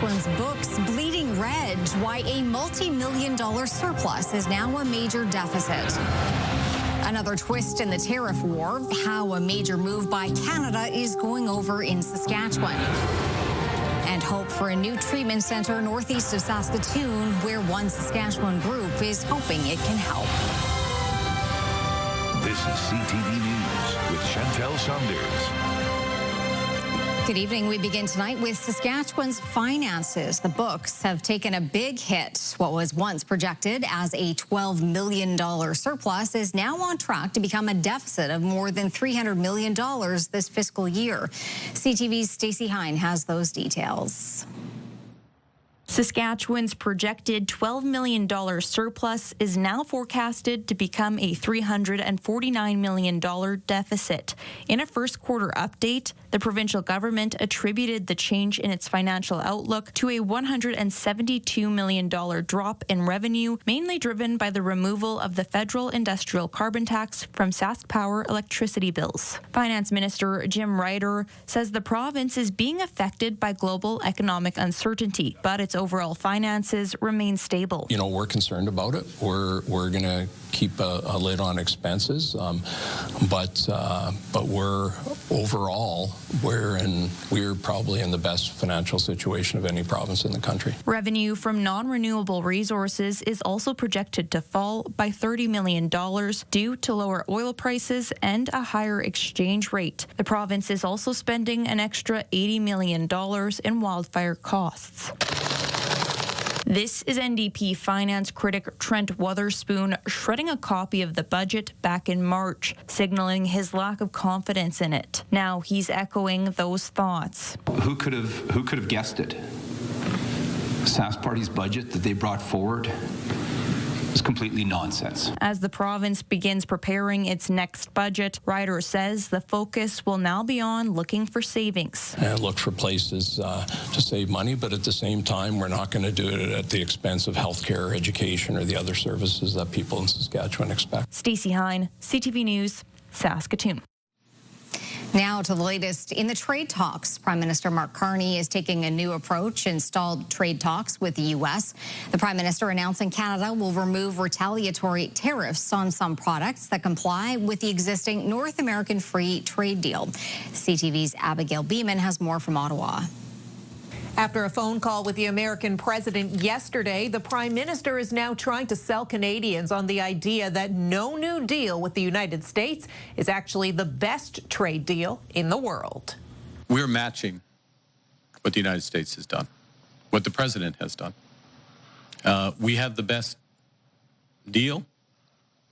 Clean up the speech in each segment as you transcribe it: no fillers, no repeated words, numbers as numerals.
Saskatchewan's books bleeding red, why a multi-million-dollar surplus is now a major deficit. Another twist in the tariff war, how a major move by Canada is going over in Saskatchewan. And hope for a new treatment center northeast of Saskatoon, where one Saskatchewan group is hoping it can help. This is CTV News with Chantel Saunders. Good evening. We begin tonight with Saskatchewan's finances. The books have taken a big hit. What was once projected as a $12 million surplus is now on track to become a deficit of more than $300 million this fiscal year. CTV's Stacey Hine has those details. Saskatchewan's projected $12 million surplus is now forecasted to become a $349 million deficit. In a first quarter update, the provincial government attributed the change in its financial outlook to a $172 million drop in revenue, mainly driven by the removal of the federal industrial carbon tax from SaskPower electricity bills. Finance Minister Jim Ryder says the province is being affected by global economic uncertainty, but its overall finances remain stable. You know, we're concerned about it. We're going to keep a lid on expenses, but we're overall we're probably in the best financial situation of any province in the country. Revenue from non-renewable resources is also projected to fall by $30 million due to lower oil prices and a higher exchange rate. The province is also spending an extra $80 million in wildfire costs. This is NDP finance critic Trent Wotherspoon shredding a copy of the budget back in March, signaling his lack of confidence in it. Now he's echoing those thoughts. Who could have guessed it? Sask Party's budget that they brought forward is completely nonsense. As the province begins preparing its next budget, Ryder says the focus will now be on looking for savings. And look for places to save money, but at the same time, we're not going to do it at the expense of healthcare, education, or the other services that people in Saskatchewan expect. Stacey Hine, CTV News, Saskatoon. Now to the latest in the trade talks. Prime Minister Mark Carney is taking a new approach in stalled trade talks with the U.S. The Prime Minister announcing Canada will remove retaliatory tariffs on some products that comply with the existing North American Free Trade Deal. CTV's Abigail Beeman has more from Ottawa. After a phone call with the American president yesterday, the Prime Minister is now trying to sell Canadians on the idea that no new deal with the United States is actually the best trade deal in the world. We're matching what the United States has done, what the president has done. We have the best deal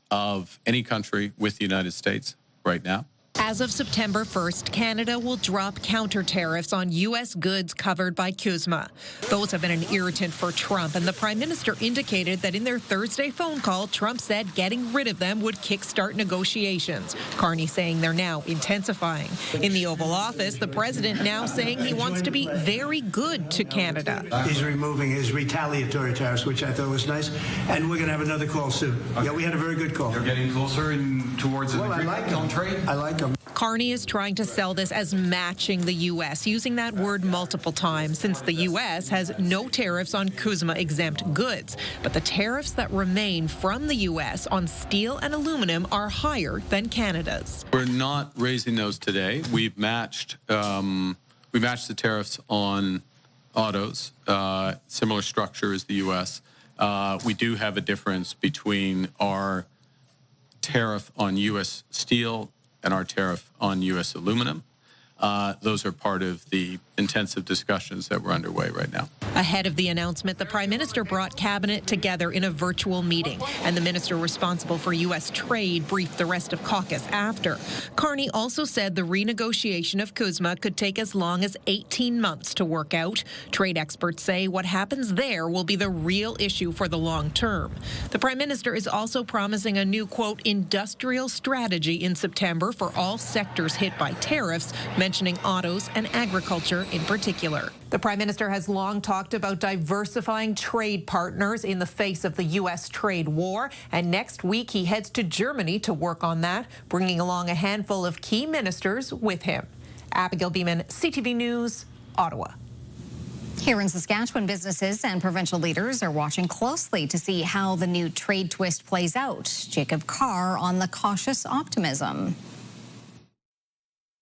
of any country with the United States right now. As of September 1st, Canada will drop counter tariffs on U.S. goods covered by CUSMA. Those have been an irritant for Trump, and the Prime Minister indicated that in their Thursday phone call, Trump said getting rid of them would kickstart negotiations. Carney saying they're now intensifying. In the Oval Office, the president now saying he wants to be very good to Canada. He's removing his retaliatory tariffs, which I thought was nice, and we're going to have another call soon. Okay. Yeah, we had a very good call. You're getting closer towards the trade? I like them. Carney is trying to sell this as matching the U.S., using that word multiple times, since the U.S. has no tariffs on CUSMA-exempt goods. But the tariffs that remain from the U.S. on steel and aluminum are higher than Canada's. We're not raising those today. We've matched the tariffs on autos, similar structure as the U.S. We do have a difference between our tariff on U.S. steel and our tariff on U.S. aluminum. Those are part of the intensive discussions that we're underway right now. Ahead of the announcement, the Prime Minister brought Cabinet together in a virtual meeting, and the minister responsible for U.S. trade briefed the rest of caucus after. Carney also said the renegotiation of CUSMA could take as long as 18 months to work out. Trade experts say what happens there will be the real issue for the long term. The Prime Minister is also promising a new, quote, industrial strategy in September for all sectors hit by tariffs, mentioning autos and agriculture in particular. The Prime Minister has long talked about diversifying trade partners in the face of the U.S. trade war, and next week he heads to Germany to work on that, bringing along a handful of key ministers with him. Abigail Beeman, CTV News, Ottawa. Here in Saskatchewan, businesses and provincial leaders are watching closely to see how the new trade twist plays out. Jacob Carr on the cautious optimism.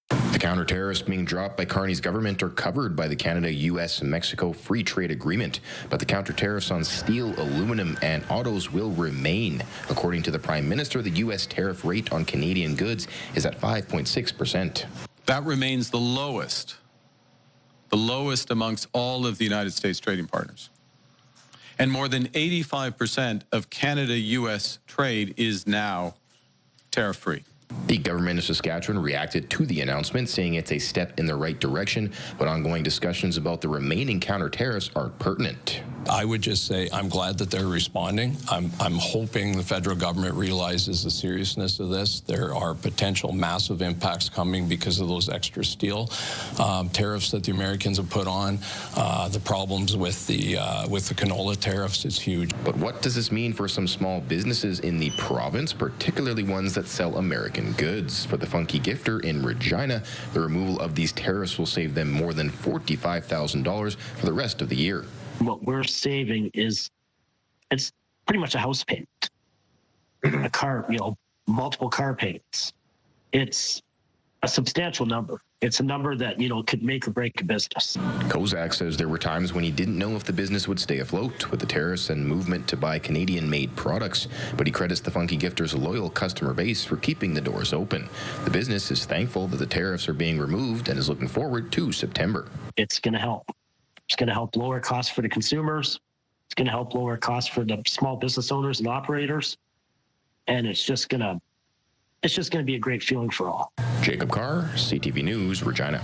The counter-tariffs being dropped by Carney's government are covered by the Canada, U.S., and Mexico Free Trade Agreement, but the counter-tariffs on steel, aluminum, and autos will remain. According to the Prime Minister, the U.S. tariff rate on Canadian goods is at 5.6%. That remains the lowest amongst all of the United States trading partners. And more than 85% of Canada-U.S. trade is now tariff-free. The government of Saskatchewan reacted to the announcement, saying it's a step in the right direction, but ongoing discussions about the remaining counter-tariffs are pertinent. I would just say I'm glad that they're responding. I'm hoping the federal government realizes the seriousness of this. There are potential massive impacts coming because of those extra steel tariffs that the Americans have put on. The problems with the canola tariffs is huge. But what does this mean for some small businesses in the province, particularly ones that sell American goods? For the Funky Gifter in Regina, the removal of these tariffs will save them more than $45,000 for the rest of the year. What we're saving it's pretty much a house payment, a car, multiple car payments. It's a substantial number. It's a number that, could make or break a business. Kozak says there were times when he didn't know if the business would stay afloat with the tariffs and movement to buy Canadian-made products, but he credits the Funky Gifter's loyal customer base for keeping the doors open. The business is thankful that the tariffs are being removed and is looking forward to September. It's going to help. It's going to help lower costs for the consumers. It's going to help lower costs for the small business owners and operators. And it's just going to be a great feeling for all. Jacob Carr, CTV News, Regina.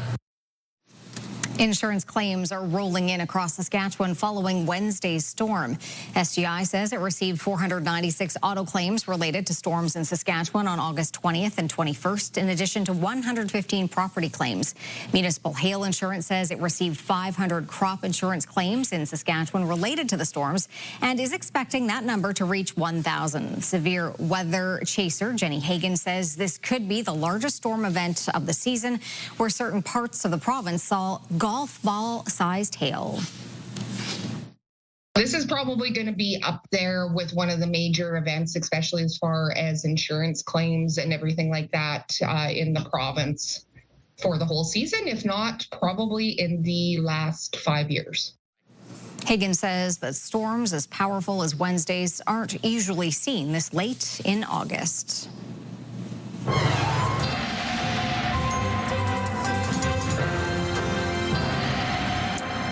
Insurance claims are rolling in across Saskatchewan following Wednesday's storm. SGI says it received 496 auto claims related to storms in Saskatchewan on August 20th and 21st, in addition to 115 property claims. Municipal Hail Insurance says it received 500 crop insurance claims in Saskatchewan related to the storms and is expecting that number to reach 1,000. Severe weather chaser Jenny Hagan says this could be the largest storm event of the season, where certain parts of the province saw golf ball-sized hail. This is probably going to be up there with one of the major events, especially as far as insurance claims and everything like that in the province for the whole season, if not probably in the last 5 years. Hagan says that storms as powerful as Wednesday's aren't usually seen this late in August.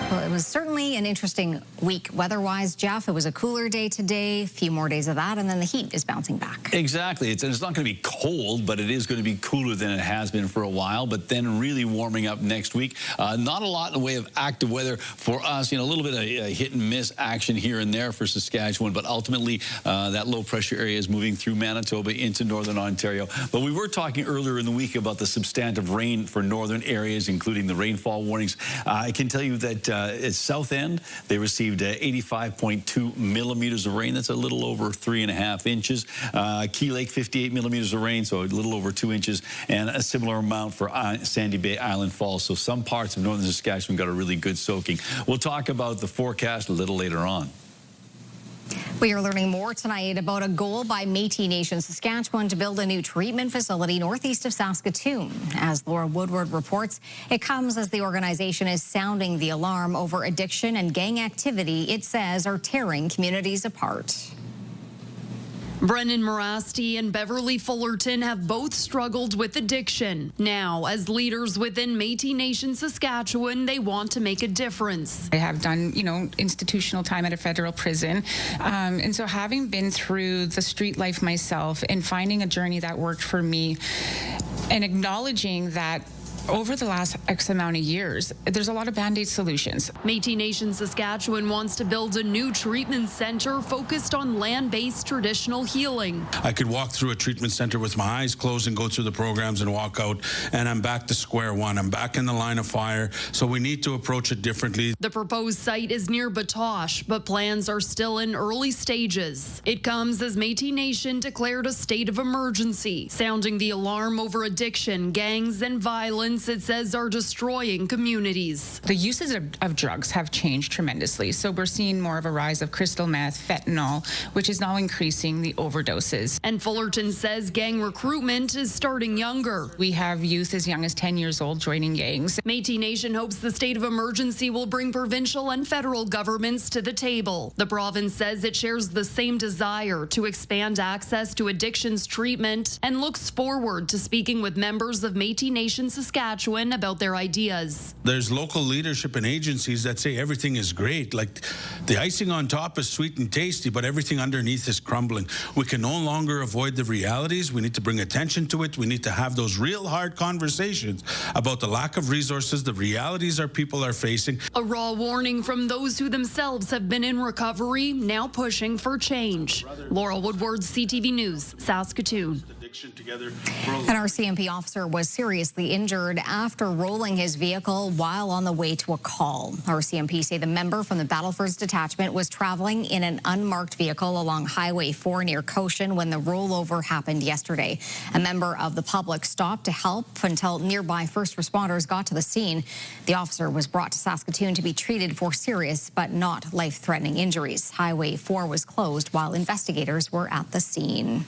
Well, it was certainly an interesting week weather-wise, Jeff. It was a cooler day today, a few more days of that, and then the heat is bouncing back. Exactly. It's not going to be cold, but it is going to be cooler than it has been for a while, but then really warming up next week. Not a lot in the way of active weather for us. A little bit of hit-and-miss action here and there for Saskatchewan, but ultimately that low-pressure area is moving through Manitoba into northern Ontario. But we were talking earlier in the week about the substantive rain for northern areas, including the rainfall warnings. I can tell you that at South End, they received 85.2 millimeters of rain. That's a little over 3.5 inches. Key Lake, 58 millimeters of rain, so a little over 2 inches, and a similar amount for Sandy Bay Island Falls. So some parts of northern Saskatchewan got a really good soaking. We'll talk about the forecast a little later on. We are learning more tonight about a goal by Métis Nation Saskatchewan to build a new treatment facility northeast of Saskatoon. As Laura Woodward reports, it comes as the organization is sounding the alarm over addiction and gang activity it says are tearing communities apart. Brennan Morasti and Beverly Fullerton have both struggled with addiction. Now, as leaders within Métis Nation Saskatchewan, they want to make a difference. I have done, institutional time at a federal prison. And so having been through the street life myself and finding a journey that worked for me and acknowledging that over the last X amount of years, there's a lot of Band-Aid solutions. Métis Nation Saskatchewan wants to build a new treatment center focused on land-based traditional healing. I could walk through a treatment center with my eyes closed and go through the programs and walk out, and I'm back to square one. I'm back in the line of fire, so we need to approach it differently. The proposed site is near Batoche, but plans are still in early stages. It comes as Métis Nation declared a state of emergency, sounding the alarm over addiction, gangs, and violence province it says are destroying communities. The uses of drugs have changed tremendously. So we're seeing more of a rise of crystal meth, fentanyl, which is now increasing the overdoses. And Fullerton says gang recruitment is starting younger. We have youth as young as 10 years old joining gangs. Métis Nation hopes the state of emergency will bring provincial and federal governments to the table. The province says it shares the same desire to expand access to addictions treatment and looks forward to speaking with members of Métis Nation Saskatchewan about their ideas. There's local leadership and agencies that say everything is great, like the icing on top is sweet and tasty, but everything underneath is crumbling. We can no longer avoid the realities. We need to bring attention to it. We need to have those real hard conversations about the lack of resources, the realities our people are facing. A raw warning from those who themselves have been in recovery, now pushing for change. Laurel Woodward, CTV News, Saskatoon. An RCMP officer was seriously injured after rolling his vehicle while on the way to a call. RCMP say the member from the Battlefords detachment was traveling in an unmarked vehicle along Highway 4 near Cochin when the rollover happened yesterday. A member of the public stopped to help until nearby first responders got to the scene. The officer was brought to Saskatoon to be treated for serious but not life-threatening injuries. Highway 4 was closed while investigators were at the scene.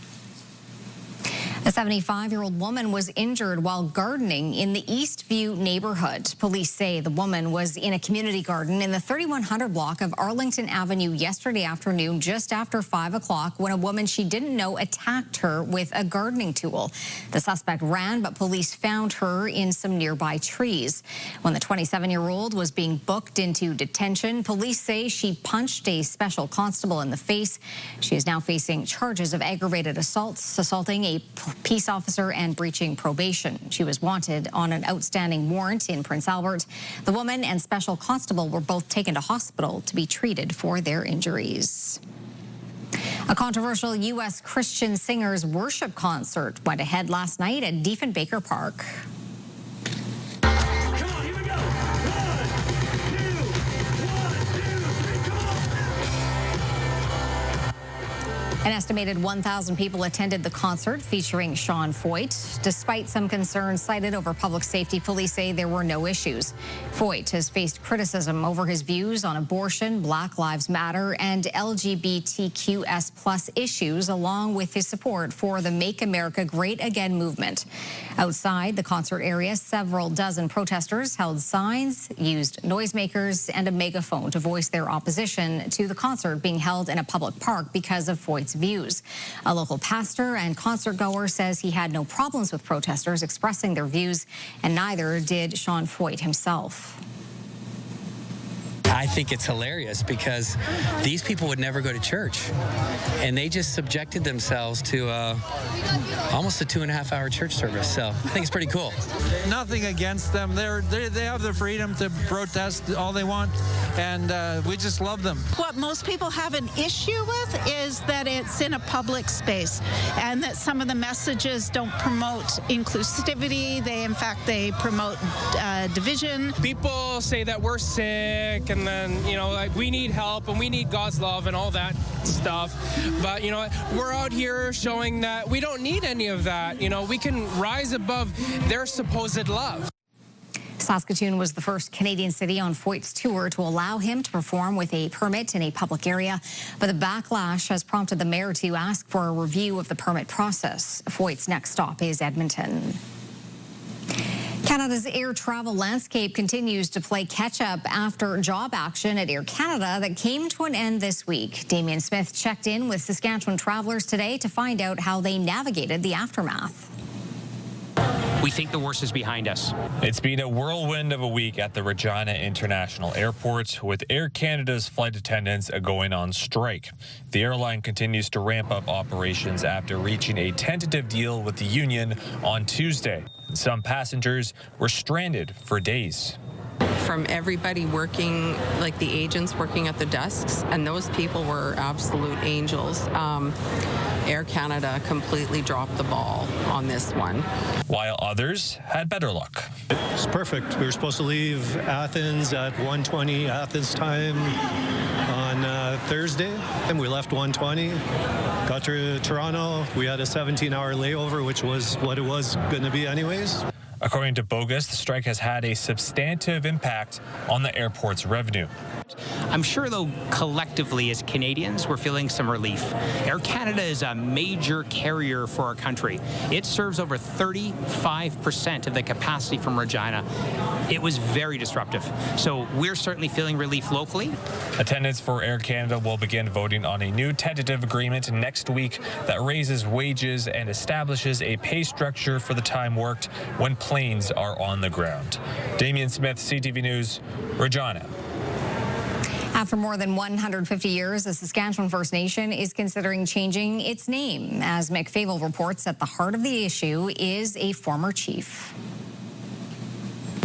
A 75-year-old woman was injured while gardening in the Eastview neighborhood. Police say the woman was in a community garden in the 3100 block of Arlington Avenue yesterday afternoon, just after 5 o'clock, when a woman she didn't know attacked her with a gardening tool. The suspect ran, but police found her in some nearby trees. When the 27-year-old was being booked into detention, police say she punched a special constable in the face. She is now facing charges of aggravated assaults, assaulting a peace officer and breaching probation. She was wanted on an outstanding warrant in Prince Albert. The woman and special constable were both taken to hospital to be treated for their injuries. A controversial U.S. Christian singers worship concert went ahead last night at Diefenbaker Park. An estimated 1,000 people attended the concert featuring Sean Foyt. Despite some concerns cited over public safety, police say there were no issues. Foyt has faced criticism over his views on abortion, Black Lives Matter, and LGBTQS+ issues, along with his support for the Make America Great Again movement. Outside the concert area, several dozen protesters held signs, used noisemakers, and a megaphone to voice their opposition to the concert being held in a public park because of Foyt's views. A local pastor and concertgoer says he had no problems with protesters expressing their views, and neither did Sean Foyt himself. I think it's hilarious because these people would never go to church, and they just subjected themselves to almost a 2.5-hour church service. So I think it's pretty cool. Nothing against them. They have the freedom to protest all they want, and we just love them. What most people have an issue with is that it's in a public space and that some of the messages don't promote inclusivity. In fact, they promote division. People say that we're sick and then, like we need help and we need God's love and all that stuff. But, we're out here showing that we don't need any of that. We can rise above their supposed love. Saskatoon was the first Canadian city on Foyt's tour to allow him to perform with a permit in a public area, but the backlash has prompted the mayor to ask for a review of the permit process. Foyt's next stop is Edmonton. Canada's air travel landscape continues to play catch-up after job action at Air Canada that came to an end this week. Damien Smith checked in with Saskatchewan travelers today to find out how they navigated the aftermath. We think the worst is behind us. It's been a whirlwind of a week at the Regina International Airport, with Air Canada's flight attendants going on strike. The airline continues to ramp up operations after reaching a tentative deal with the union on Tuesday. Some passengers were stranded for days. From everybody working, like the agents working at the desks, and those people were absolute angels. Air Canada completely dropped the ball on this one. While others had better luck. It's perfect. We were supposed to leave Athens at 1:20 Athens time on Thursday, and we left 1:20. Got to Toronto. We had a 17-hour layover, which was what it was going to be anyways. According to Bogus, the strike has had a substantive impact on the airport's revenue. I'm sure, though, collectively as Canadians, we're feeling some relief. Air Canada is a major carrier for our country. It serves over 35% of the capacity from Regina. It was very disruptive. So we're certainly feeling relief locally. Attendants for Air Canada will begin voting on a new tentative agreement next week that raises wages and establishes a pay structure for the time worked when planes are on the ground. Damien Smith, CTV News, Regina. After more than 150 years, the Saskatchewan First Nation is considering changing its name. As Mick Fable reports, at the heart of the issue is a former chief.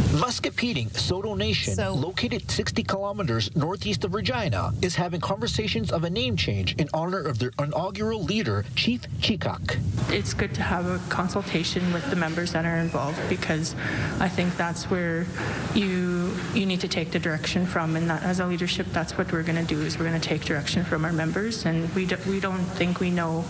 Muscatpeting Saulteaux Nation, located 60 kilometers northeast of Regina, is having conversations of a name change in honor of their inaugural leader, Chief Chikak. It's good to have a consultation with the members that are involved, because I think that's where you need to take the direction from, and that, as a leadership, that's what we're going to do, is we're going to take direction from our members, and we don't think we know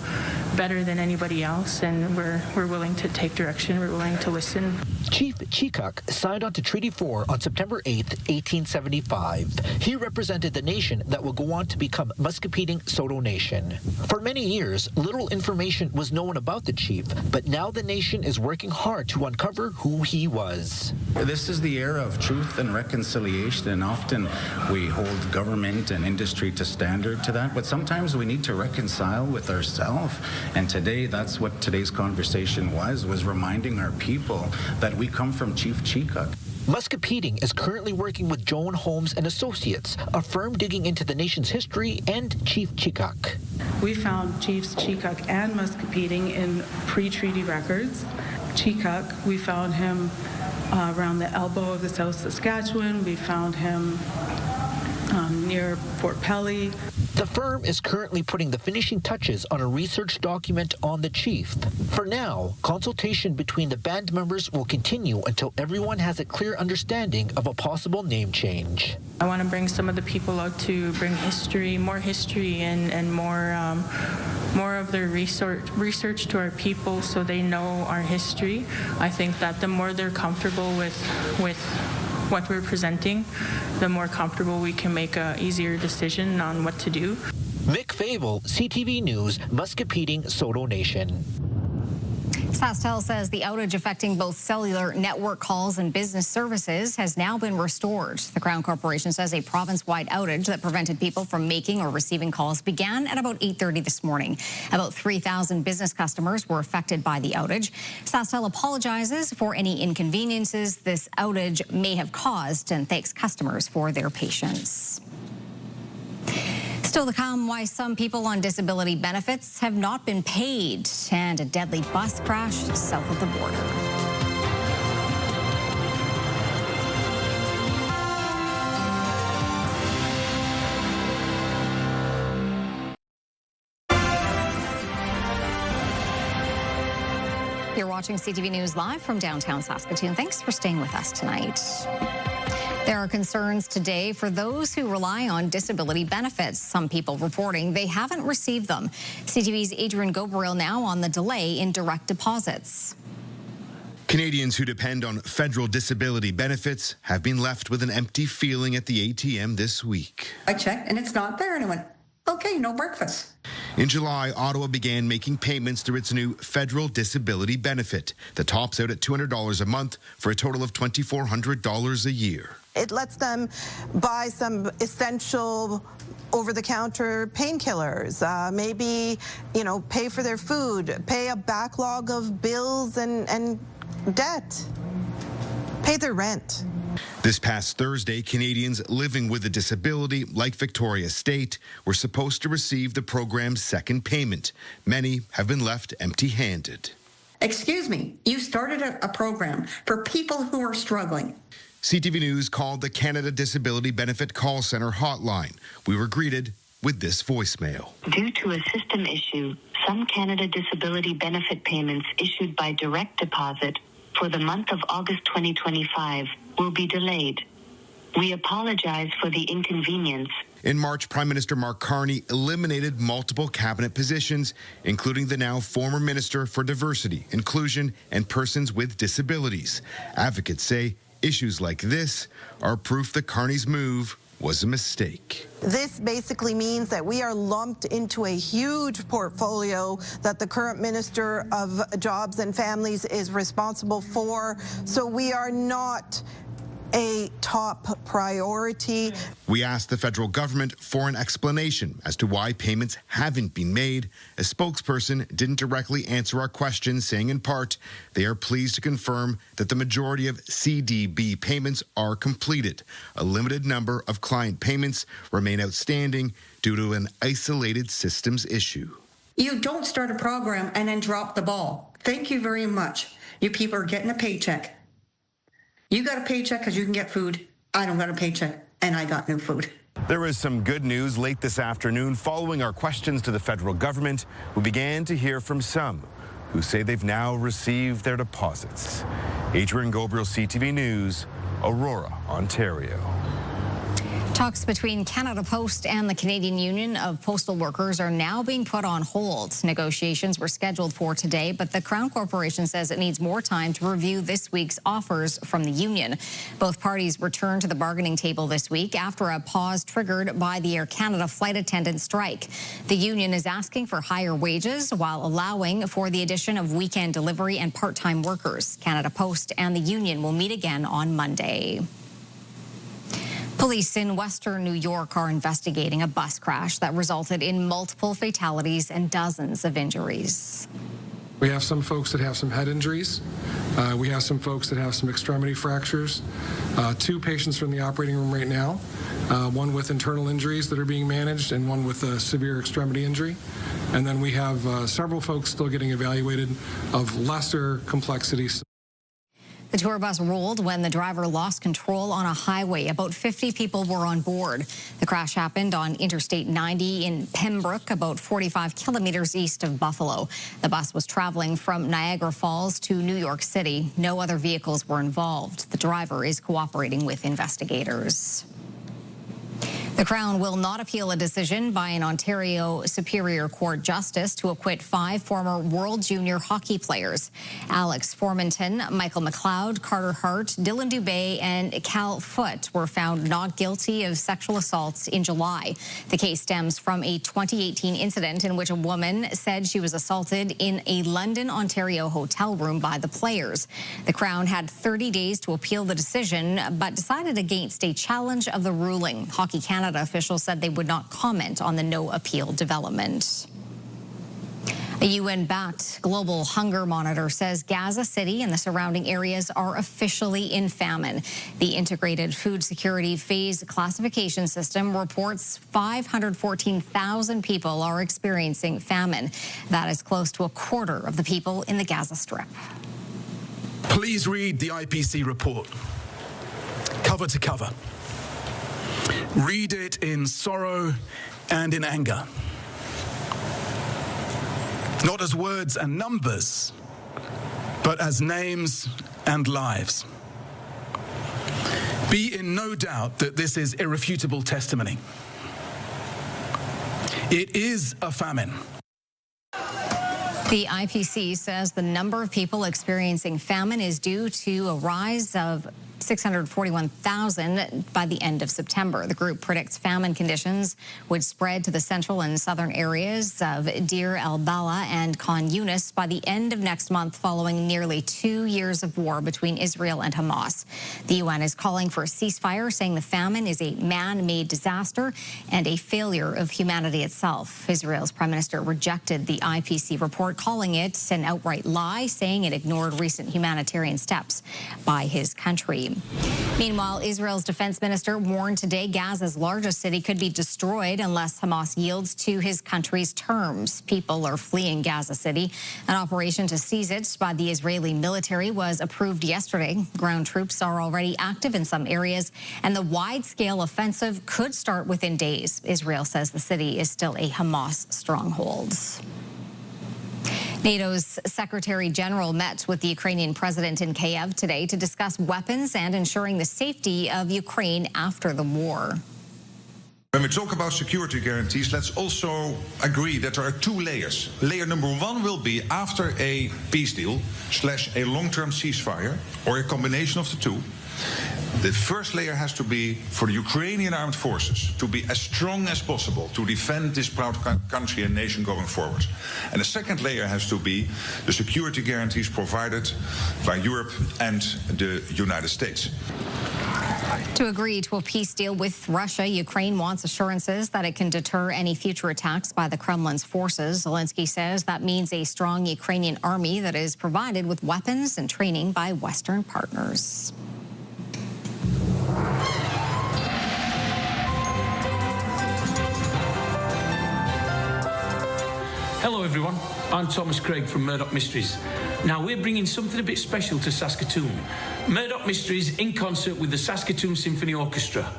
better than anybody else, and we're willing to take direction, we're willing to listen. Chief Chikak signed onto Treaty 4 on September 8, 1875. He represented the nation that would go on to become Muscatpeting Saulteaux Nation. For many years, little information was known about the chief, but now the nation is working hard to uncover who he was. This is the era of truth and reconciliation, and often we hold government and industry to standard to that, but sometimes we need to reconcile with ourselves, and today that's what today's conversation was reminding our people that we come from Chief Chikak. Muscatpeting is currently working with Joan Holmes and Associates, a firm digging into the nation's history and Chief Chikak. We found Chiefs Chikak and Muscatpeting in pre-treaty records. Chikak, we found him around the elbow of the South Saskatchewan. We found him near Fort Pelly. The firm is currently putting the finishing touches on a research document on the chief. For now, consultation between the band members will continue until everyone has a clear understanding of a possible name change. I want to bring some of the people out to bring more history and more of their research to our people, so they know our history. I think that the more they're comfortable with what we're presenting, the more comfortable we can make an easier decision on what to do. Mick Fable, CTV News, Muscatpeting Saulteaux Nation. SaskTel says the outage affecting both cellular network calls and business services has now been restored. The Crown Corporation says a province-wide outage that prevented people from making or receiving calls began at about 8:30 this morning. About 3,000 business customers were affected by the outage. SaskTel apologizes for any inconveniences this outage may have caused and thanks customers for their patience. Still to come, why some people on disability benefits have not been paid, and a deadly bus crash south of the border. You're watching CTV News live from downtown Saskatoon. Thanks for staying with us tonight. There are concerns today for those who rely on disability benefits. Some people reporting they haven't received them. CTV's Adrian Goberil now on the delay in direct deposits. Canadians who depend on federal disability benefits have been left with an empty feeling at the ATM this week. I checked and it's not there, and I went, okay, no breakfast. In July, Ottawa began making payments through its new federal disability benefit that tops out at $200 a month for a total of $2,400 a year. It lets them buy some essential over-the-counter painkillers, maybe, pay for their food, pay a backlog of bills and debt, pay their rent. This past Thursday, Canadians living with a disability, like Victoria State, were supposed to receive the program's second payment. Many have been left empty-handed. Excuse me, you started a program for people who are struggling. CTV News called the Canada Disability Benefit Call Centre hotline. We were greeted with this voicemail. Due to a system issue, some Canada Disability Benefit payments issued by direct deposit for the month of August 2025 will be delayed. We apologize for the inconvenience In March, Prime Minister Mark Carney eliminated multiple cabinet positions, including the now former Minister for Diversity, Inclusion, and Persons with Disabilities. Advocates say issues like this are proof that Carney's move was a mistake. This basically means that we are lumped into a huge portfolio that the current Minister of Jobs and Families is responsible for. So we are not a top priority. We asked the federal government for an explanation as to why payments haven't been made. A spokesperson didn't directly answer our question, saying in part, they are pleased to confirm that the majority of CDB payments are completed. A limited number of client payments remain outstanding due to an isolated systems issue. You don't start a program and then drop the ball. Thank you very much. You people are getting a paycheck. You got a paycheck because you can get food. I don't got a paycheck, and I got no food. There was some good news late this afternoon. Following our questions to the federal government, we began to hear from some who say they've now received their deposits. Adrian Gobriel, CTV News, Aurora, Ontario. Talks between Canada Post and the Canadian Union of Postal Workers are now being put on hold. Negotiations were scheduled for today, but the Crown Corporation says it needs more time to review this week's offers from the union. Both parties returned to the bargaining table this week after a pause triggered by the Air Canada flight attendant strike. The union is asking for higher wages while allowing for the addition of weekend delivery and part-time workers. Canada Post and the union will meet again on Monday. Police in Western New York are investigating a bus crash that resulted in multiple fatalities and dozens of injuries. We have some folks that have some head injuries. We have some folks that have some extremity fractures. 2 patients from the operating room right now, one with internal injuries that are being managed and one with a severe extremity injury. And then we have several folks still getting evaluated of lesser complexities. The tour bus rolled when the driver lost control on a highway. About 50 people were on board. The crash happened on Interstate 90 in Pembroke, about 45 kilometers east of Buffalo. The bus was traveling from Niagara Falls to New York City. No other vehicles were involved. The driver is cooperating with investigators. The Crown will not appeal a decision by an Ontario Superior Court justice to acquit 5 former World Junior hockey players. Alex Formanton, Michael McLeod, Carter Hart, Dylan Dubé, and Cal Foote were found not guilty of sexual assaults in July. The case stems from a 2018 incident in which a woman said she was assaulted in a London, Ontario hotel room by the players. The Crown had 30 days to appeal the decision, but decided against a challenge of the ruling. Hockey Canada officials said they would not comment on the no appeal development. A UN-backed global hunger monitor says Gaza City and the surrounding areas are officially in famine. The Integrated Food Security Phase Classification System reports 514,000 people are experiencing famine. That is close to a quarter of the people in the Gaza Strip. Please read the IPC report, cover to cover. Read it in sorrow and in anger. Not as words and numbers, but as names and lives. Be in no doubt that this is irrefutable testimony. It is a famine. The IPC says the number of people experiencing famine is due to a rise of 641,000 by the end of September. The group predicts famine conditions would spread to the central and southern areas of Deir el-Balah and Khan Yunis by the end of next month, following nearly 2 years of war between Israel and Hamas. The UN is calling for a ceasefire, saying the famine is a man-made disaster and a failure of humanity itself. Israel's Prime Minister rejected the IPC report, calling it an outright lie, saying it ignored recent humanitarian steps by his country. Meanwhile, Israel's defense minister warned today Gaza's largest city could be destroyed unless Hamas yields to his country's terms. People are fleeing Gaza City. An operation to seize it by the Israeli military was approved yesterday. Ground troops are already active in some areas, and the wide-scale offensive could start within days. Israel says the city is still a Hamas stronghold. NATO's Secretary General met with the Ukrainian president in Kyiv today to discuss weapons and ensuring the safety of Ukraine after the war. When we talk about security guarantees, let's also agree that there are two layers. Layer number one will be after a peace deal / a long-term ceasefire, or a combination of the two. The first layer has to be for the Ukrainian armed forces to be as strong as possible to defend this proud country and nation going forward. And the second layer has to be the security guarantees provided by Europe and the United States. To agree to a peace deal with Russia, Ukraine wants assurances that it can deter any future attacks by the Kremlin's forces. Zelensky says that means a strong Ukrainian army that is provided with weapons and training by Western partners. Hello everyone, I'm Thomas Craig from Murdoch Mysteries. Now we're bringing something a bit special to Saskatoon. Murdoch Mysteries in concert with the Saskatoon Symphony Orchestra.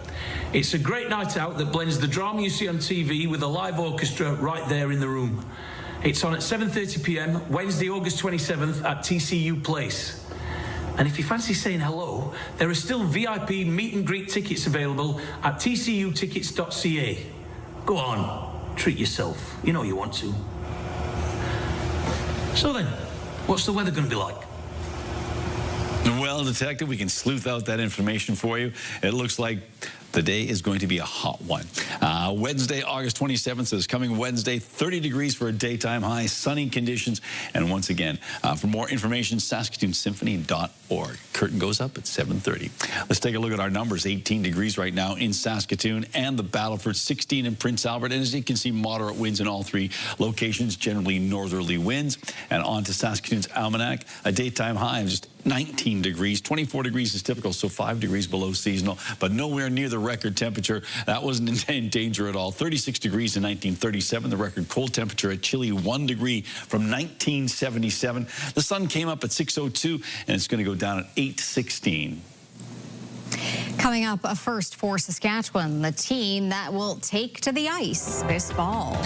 It's a great night out that blends the drama you see on TV with a live orchestra right there in the room. It's on at 7:30 p.m, Wednesday, August 27th at TCU Place. And if you fancy saying hello, there are still VIP meet and greet tickets available at tcutickets.ca. Go on, treat yourself. You know you want to. So then, what's the weather going to be like? Well, Detective, we can sleuth out that information for you. It looks like the day is going to be a hot one. Wednesday, August 27th, so this coming Wednesday, 30 degrees for a daytime high, sunny conditions. And once again, for more information, SaskatoonSymphony.org. Curtain goes up at 7:30. Let's take a look at our numbers. 18 degrees right now in Saskatoon and the Battleford, 16 in Prince Albert. And as you can see, moderate winds in all three locations, generally northerly winds. And on to Saskatoon's almanac, a daytime high of just 19 degrees. 24 degrees is typical, so 5 degrees below seasonal, but nowhere near the record temperature. That wasn't in danger at all. 36 degrees in 1937. The record cold temperature at chilly 1 degree from 1977. The sun came up at 6:02, and it's going to go down at 8:16. Coming up, a first for Saskatchewan, the team that will take to the ice this fall.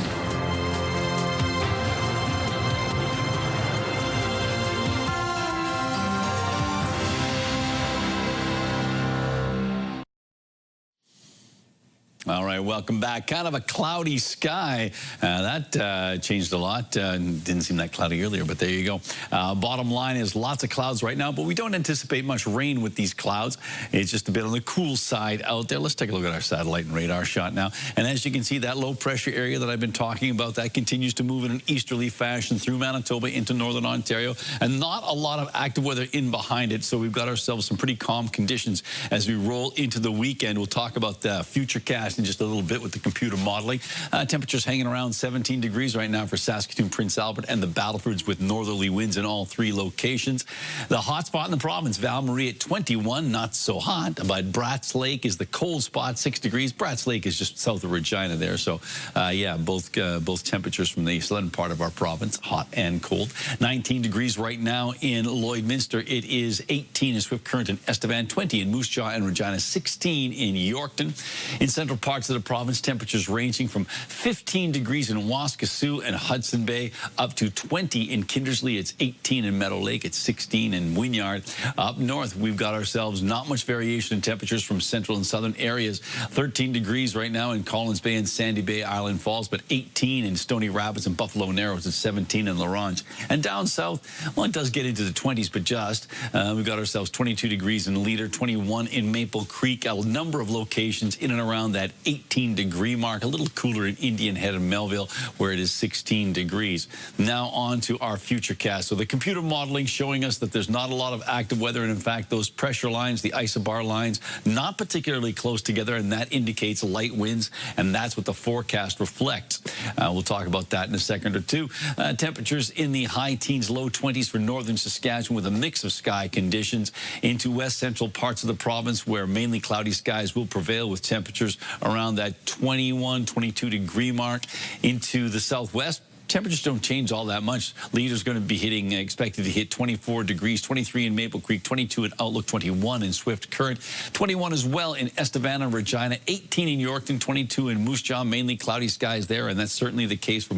All right, welcome back. Kind of a cloudy sky. That changed a lot. Didn't seem that cloudy earlier, but there you go. Bottom line is lots of clouds right now, but we don't anticipate much rain with these clouds. It's just a bit on the cool side out there. Let's take a look at our satellite and radar shot now. And as you can see, that low pressure area that I've been talking about, that continues to move in an easterly fashion through Manitoba into northern Ontario, and not a lot of active weather in behind it. So we've got ourselves some pretty calm conditions as we roll into the weekend. We'll talk about the future cast in just a little bit with the computer modeling. Temperatures hanging around 17 degrees right now for Saskatoon, Prince Albert, and the Battlefords with northerly winds in all three locations. The hot spot in the province, Val-Marie at 21, not so hot, but Bratz Lake is the cold spot, 6 degrees. Bratz Lake is just south of Regina there, so yeah, both temperatures from the southern part of our province, hot and cold. 19 degrees right now in Lloydminster. It is 18 in Swift Current and Estevan, 20 in Moose Jaw and Regina, 16 in Yorkton. In central parts of the province, temperatures ranging from 15 degrees in Waskesiu and Hudson Bay up to 20 in Kindersley. It's 18 in Meadow Lake. It's 16 in Wynyard. Up north, we've got ourselves not much variation in temperatures from central and southern areas. 13 degrees right now in Collins Bay and Sandy Bay, Island Falls, but 18 in Stony Rapids and Buffalo Narrows. It's 17 in La Ronge. And down south, well, it does get into the 20s, but just. We've got ourselves 22 degrees in Leader, 21 in Maple Creek. A number of locations in and around that 18-degree mark. A little cooler in Indian Head and Melville, where it is 16 degrees. Now on to our future cast. So the computer modeling showing us that there's not a lot of active weather, and in fact, those pressure lines, the isobar lines, not particularly close together, and that indicates light winds, and that's what the forecast reflects. We'll talk about that in a second or two. Temperatures in the high teens, low 20s for northern Saskatchewan with a mix of sky conditions. Into west central parts of the province where mainly cloudy skies will prevail with temperatures around that 21, 22 degree mark. Into the southwest, temperatures don't change all that much. Leader's going to be expected to hit 24 degrees, 23 in Maple Creek, 22 in Outlook, 21 in Swift Current, 21 as well in Estevan and Regina, 18 in Yorkton, 22 in Moose Jaw, mainly cloudy skies there, and that's certainly the case for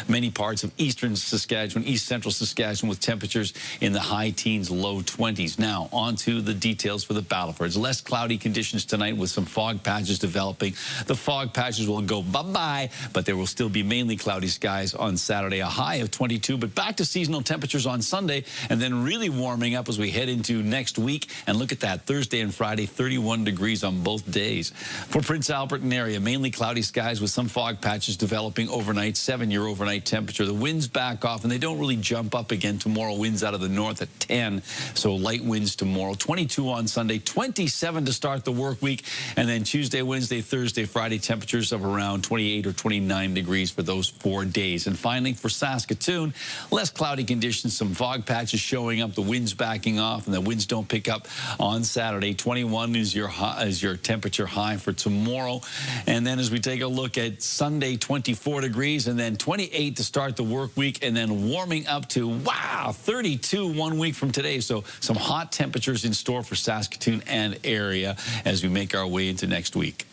many parts of eastern Saskatchewan, east central Saskatchewan, with temperatures in the high teens, low 20s. Now, on to the details for the Battlefords. Less cloudy conditions tonight with some fog patches developing. The fog patches will go bye-bye, but there will still be mainly cloudy skies on Saturday, a high of 22, but back to seasonal temperatures on Sunday, and then really warming up as we head into next week. And look at that, Thursday and Friday, 31 degrees on both days. For Prince Albert and area, mainly cloudy skies with some fog patches developing overnight, 7-year overnight temperature. The winds back off, and they don't really jump up again tomorrow. Winds out of the north at 10, so light winds tomorrow. 22 on Sunday, 27 to start the work week, and then Tuesday, Wednesday, Thursday, Friday, temperatures of around 28 or 29 degrees for those 4 days. And finally, for Saskatoon, less cloudy conditions, some fog patches showing up, the winds backing off, and the winds don't pick up on Saturday. 21 is your temperature high for tomorrow. And then as we take a look at Sunday, 24 degrees, and then 28 to start the work week, and then warming up to, wow, 32 1 week from today. So some hot temperatures in store for Saskatoon and area as we make our way into next week.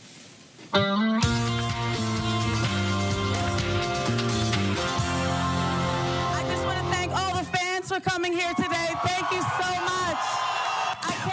For coming here today. Thank you so much.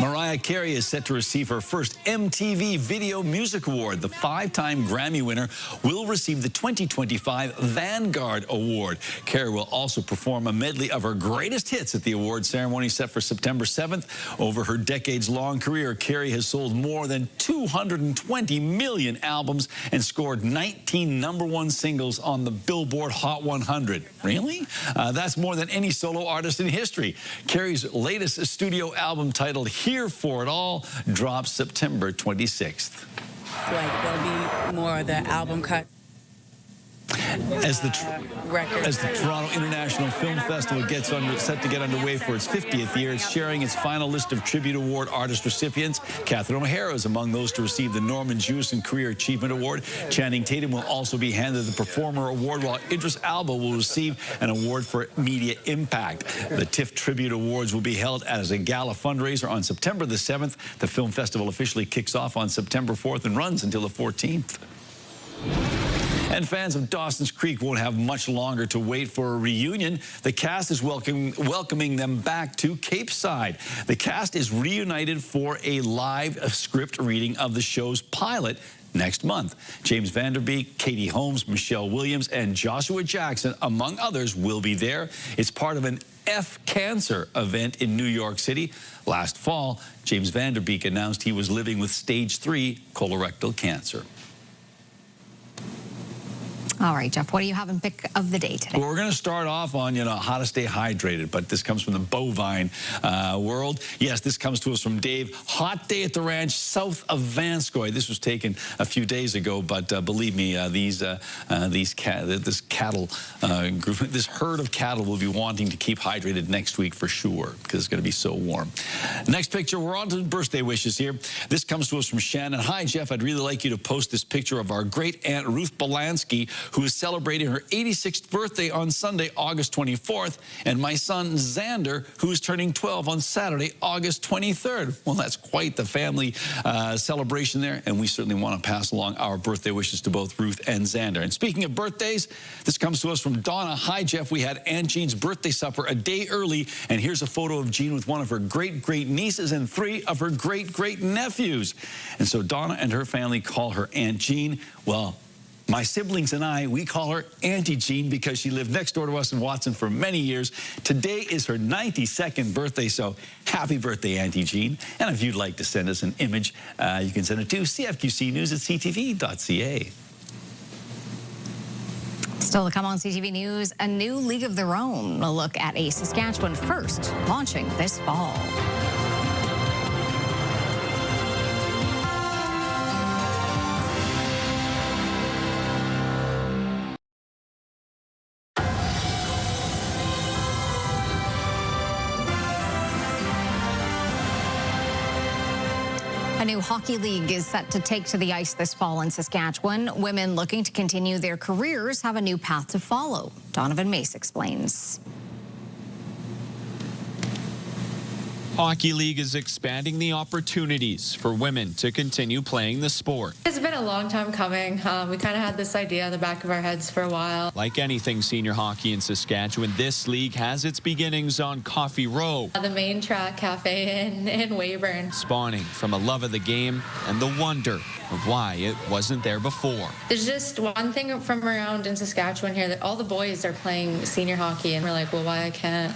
Mariah Carey is set to receive her first MTV Video Music Award. The 5-time Grammy winner will receive the 2025 Vanguard Award. Carey will also perform a medley of her greatest hits at the award ceremony set for September 7th. Over her decades-long career, Carey has sold more than 220 million albums and scored 19 #1 singles on the Billboard Hot 100. Really? That's more than any solo artist in history. Carey's latest studio album, titled Here for It All, drops September 26th. Like, there'll be more of the album cut. As the Toronto International Film Festival gets set to get underway for its 50th year, it's sharing its final list of Tribute Award artist recipients. Catherine O'Hara is among those to receive the Norman Jewison Career Achievement Award. Channing Tatum will also be handed the Performer Award, while Idris Elba will receive an award for media impact. The TIFF Tribute Awards will be held as a gala fundraiser on September the 7th. The film festival officially kicks off on September 4th and runs until the 14th. And fans of Dawson's Creek won't have much longer to wait for a reunion. The cast is welcoming them back to Cape Side. The cast is reunited for a live script reading of the show's pilot next month. James Vanderbeek, Katie Holmes, Michelle Williams, and Joshua Jackson, among others, will be there. It's part of an F Cancer event in New York City. Last fall, James Vanderbeek announced he was living with stage 3 colorectal cancer. All right, Jeff, what do you have in pick of the day today? Well, we're going to start off on, how to stay hydrated, but this comes from the bovine world. Yes, this comes to us from Dave. Hot day at the ranch south of Vanscoy. This was taken a few days ago, but believe me, this herd of cattle will be wanting to keep hydrated next week for sure, because it's going to be so warm. Next picture, we're on to birthday wishes here. This comes to us from Shannon. Hi, Jeff, I'd really like you to post this picture of our great aunt Ruth Belansky, who is celebrating her 86th birthday on Sunday, August 24th, and my son, Xander, who is turning 12 on Saturday, August 23rd. Well, that's quite the family celebration there, and we certainly want to pass along our birthday wishes to both Ruth and Xander. And speaking of birthdays, this comes to us from Donna. Hi, Jeff. We had Aunt Jean's birthday supper a day early, and here's a photo of Jean with one of her great-great-nieces and 3 of her great-great-nephews. And so Donna and her family call her Aunt Jean. Well, my siblings and I, we call her Auntie Jean because she lived next door to us in Watson for many years. Today is her 92nd birthday, so happy birthday, Auntie Jean. And if you'd like to send us an image, you can send it to cfqcnews@ctv.ca. Still to come on CTV News, a new League of Their Own. A look at a Saskatchewan first launching this fall. A new hockey league is set to take to the ice this fall in Saskatchewan. Women looking to continue their careers have a new path to follow. Donovan Mace explains. Hockey League is expanding the opportunities for women to continue playing the sport. It's been a long time coming. We kind of had this idea in the back of our heads for a while. Like anything senior hockey in Saskatchewan, this league has its beginnings on Coffee Row. The Main Track Cafe in Weyburn. Spawning from a love of the game and the wonder of why it wasn't there before. There's just one thing from around in Saskatchewan here that all the boys are playing senior hockey, and we're like, well, why can't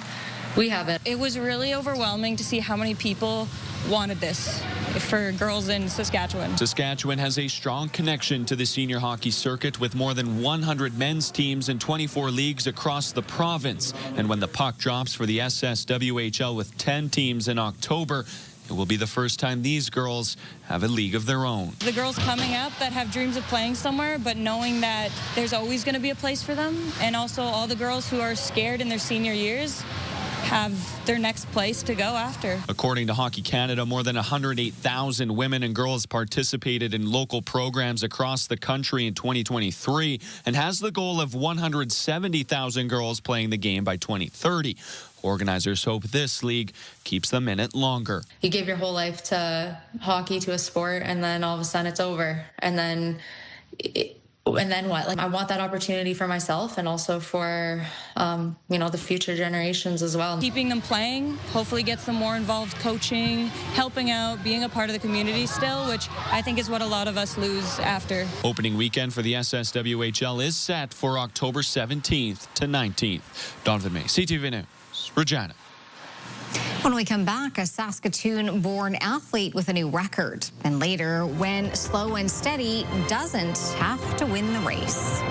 we have it? It was really overwhelming to see how many people wanted this for girls in Saskatchewan. Saskatchewan has a strong connection to the senior hockey circuit with more than 100 men's teams and 24 leagues across the province. And when the puck drops for the SSWHL with 10 teams in October, it will be the first time these girls have a league of their own. The girls coming up that have dreams of playing somewhere, but knowing that there's always going to be a place for them, and also all the girls who are scared in their senior years have their next place to go after. According to Hockey Canada, more than 108,000 women and girls participated in local programs across the country in 2023 and has the goal of 170,000 girls playing the game by 2030. Organizers hope this league keeps them in it longer. You give your whole life to hockey, to a sport, and then all of a sudden it's over. And then what? Like, I want that opportunity for myself and also for, the future generations as well. Keeping them playing hopefully gets them more involved coaching, helping out, being a part of the community still, which I think is what a lot of us lose after. Opening weekend for the SSWHL is set for October 17th to 19th. Donovan May, CTV News, Regina. When we come back, a Saskatoon-born athlete with a new record. And later, when slow and steady doesn't have to win the race.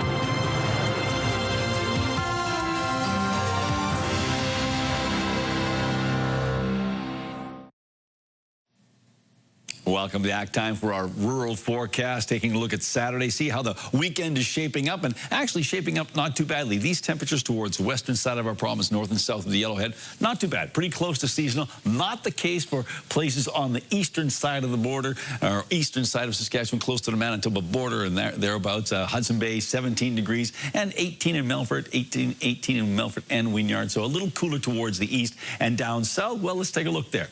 Welcome back. Time for our rural forecast, taking a look at Saturday, see how the weekend is shaping up, and actually shaping up not too badly. These temperatures towards the western side of our province, north and south of the Yellowhead, not too bad, pretty close to seasonal. Not the case for places on the eastern side of the border, or eastern side of Saskatchewan, close to the Manitoba border and thereabouts. Hudson Bay, 17 degrees, and 18 in Melfort, 18 in Melfort and Wynyard. So a little cooler towards the east and down south. Well, let's take a look there.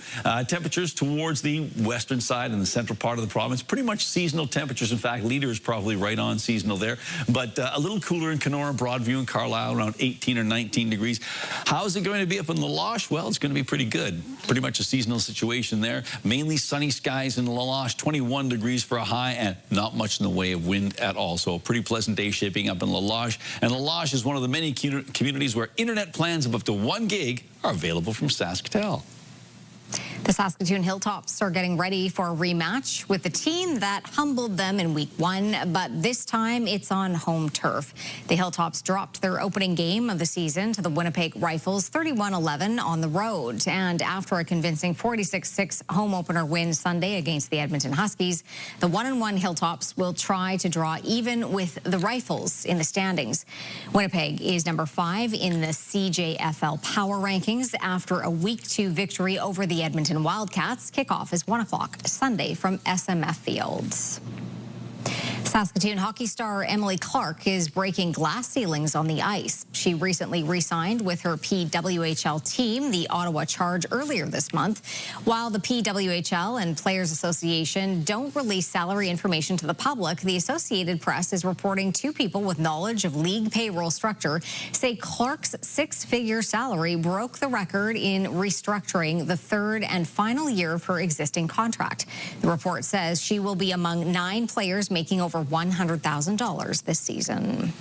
Temperatures towards the western side in the central part of the province, pretty much seasonal temperatures. In fact, Leader is probably right on seasonal there, but a little cooler in Kenora, Broadview, and Carlisle, around 18 or 19 degrees. How's it going to be up in La Loche? Well, it's going to be pretty good. Pretty much a seasonal situation there. Mainly sunny skies in La Loche, 21 degrees for a high, and not much in the way of wind at all. So a pretty pleasant day shaping up in La Loche. And La Loche is one of the many communities where internet plans of up to 1 gig are available from SaskTel. The Saskatoon Hilltops are getting ready for a rematch with the team that humbled them in week 1, but this time it's on home turf. The Hilltops dropped their opening game of the season to the Winnipeg Rifles 31-11 on the road. And after a convincing 46-6 home opener win Sunday against the Edmonton Huskies, the 1-1 Hilltops will try to draw even with the Rifles in the standings. Winnipeg is number 5 in the CJFL Power Rankings after a week 2 victory over the Edmonton Wildcats. Kickoff is 1 o'clock Sunday from SMF Fields. Saskatoon hockey star Emily Clark is breaking glass ceilings on the ice. She recently re-signed with her PWHL team, the Ottawa Charge, earlier this month. While the PWHL and Players Association don't release salary information to the public, the Associated Press is reporting 2 people with knowledge of league payroll structure say Clark's 6-figure salary broke the record in restructuring the 3rd and final year of her existing contract. The report says she will be among 9 players making over $100,000 this season.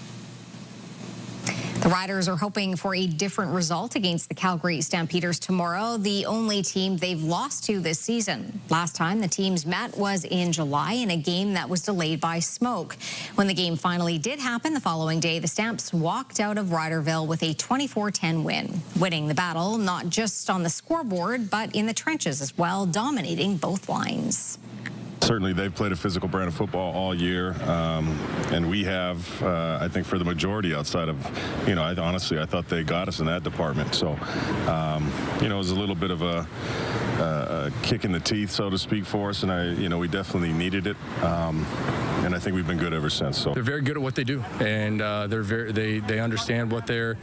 The Riders are hoping for a different result against the Calgary Stampeders tomorrow, the only team they've lost to this season. Last time the teams met was in July in a game that was delayed by smoke. When the game finally did happen the following day, the Stamps walked out of Riderville with a 24-10 win, winning the battle not just on the scoreboard, but in the trenches as well, dominating both lines. Certainly, they've played a physical brand of football all year, and we have, I think, for the majority outside of, honestly, I thought they got us in that department. So, it was a little bit of a kick in the teeth, so to speak, for us, and we definitely needed it. And I think we've been good ever since. So they're very good at what they do, and they understand what they're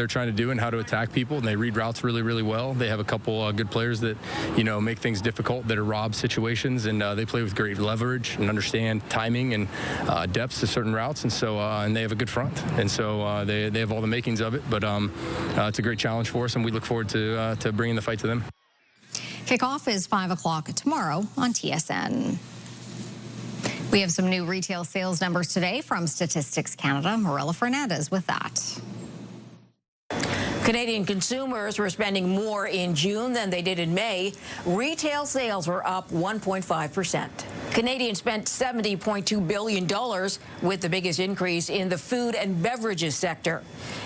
trying to do and how to attack people, and they read routes really, really well. They have a couple good players that make things difficult, that are rob situations, and they play with great leverage and understand timing and depths to certain routes, and so and they have a good front, and so they have all the makings of it. But it's a great challenge for us, and we look forward to bringing the fight to them. Kickoff is 5 o'clock tomorrow on TSN. We have some new retail sales numbers today from Statistics Canada. Marilla Fernandez with that. Canadian consumers were spending more in June than they did in May. Retail sales were up 1.5%. Canadians spent $70.2 billion, with the biggest increase in the food and beverages sector.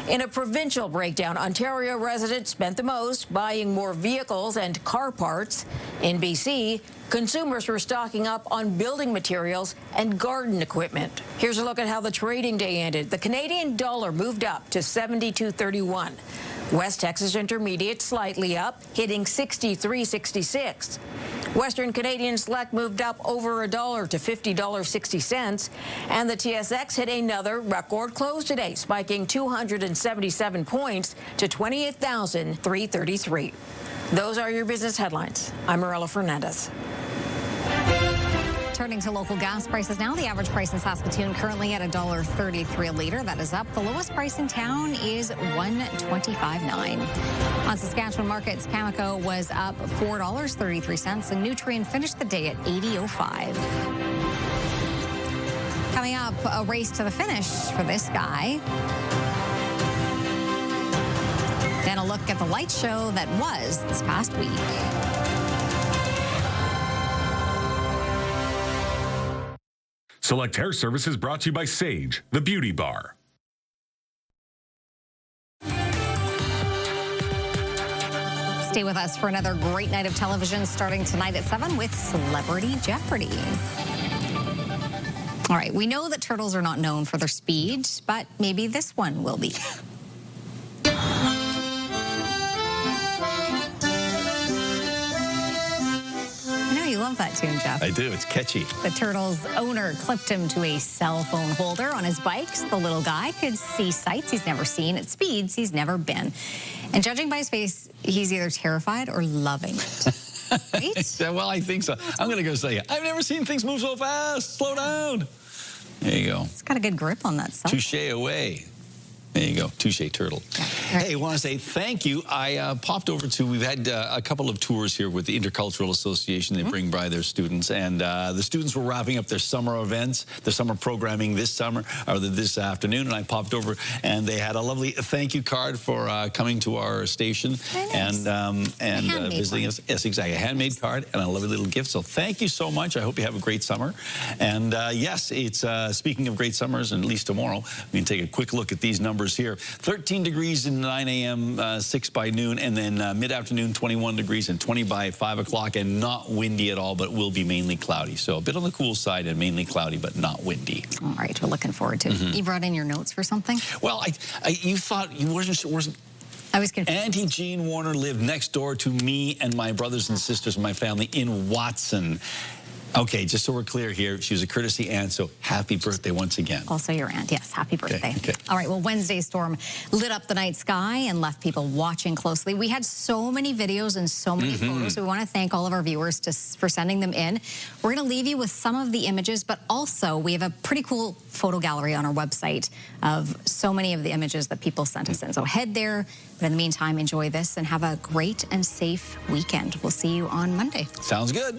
In a provincial breakdown, Ontario residents spent the most, buying more vehicles and car parts. In BC, consumers were stocking up on building materials and garden equipment. Here's a look at how the trading day ended. The Canadian dollar moved up to $72.31. West Texas Intermediate slightly up, hitting $63.66. Western Canadian Select moved up over $1 to $50.60, and the TSX hit another record close today, spiking 277 points to 28,333. Those are your business headlines. I'm Marilla Fernandez. Turning to local gas prices now, the average price in Saskatoon currently at $1.33 a litre. That is up. The lowest price in town is $1.25.9. On Saskatchewan markets, Cameco was up $4.33, and Nutrien finished the day at $80.05. Coming up, a race to the finish for this guy. Then a look at the light show that was this past week. Select Hair Service is brought to you by Sage, the beauty bar. Stay with us for another great night of television starting tonight at 7 with Celebrity Jeopardy. All right, we know that turtles are not known for their speed, but maybe this one will be. You love that tune, Jeff. I do. It's catchy. The turtle's owner clipped him to a cell phone holder on his bike so the little guy could see sights he's never seen at speeds he's never been. And judging by his face, he's either terrified or loving it. Right? Well, I think so. I'm going to go say, I've never seen things move so fast. Slow down. There you go. It's got a good grip on that stuff. Touche away. There you go. Touche turtle. Hey, I want to say thank you. I popped over to, we've had a couple of tours here with the Intercultural Association. They bring by their students, and the students were wrapping up their summer events, their summer programming this summer, or this afternoon, and I popped over, and they had a lovely thank you card for coming to our station and visiting us. Yes, exactly. A handmade card and a lovely little gift. So thank you so much. I hope you have a great summer. And yes, it's speaking of great summers, and at least tomorrow, we can take a quick look at these numbers here. 13 degrees in 9 a.m., 6 by noon, and then mid-afternoon, 21 degrees and 20 by 5 o'clock, and not windy at all, but will be mainly cloudy. So a bit on the cool side and mainly cloudy, but not windy. All right, we're looking forward to it. You brought in your notes for something? Well, you thought you wasn't I was confused. Auntie Jean Warner lived next door to me and my brothers and sisters and my family in Watson. Okay, just so we're clear here, she was a courtesy aunt, so happy birthday once again. Also your aunt, yes, happy birthday. Okay. All right, well, Wednesday's storm lit up the night sky and left people watching closely. We had so many videos and so many photos. We want to thank all of our viewers for sending them in. We're going to leave you with some of the images, but also we have a pretty cool photo gallery on our website of so many of the images that people sent us in. So head there, but in the meantime, enjoy this and have a great and safe weekend. We'll see you on Monday. Sounds good.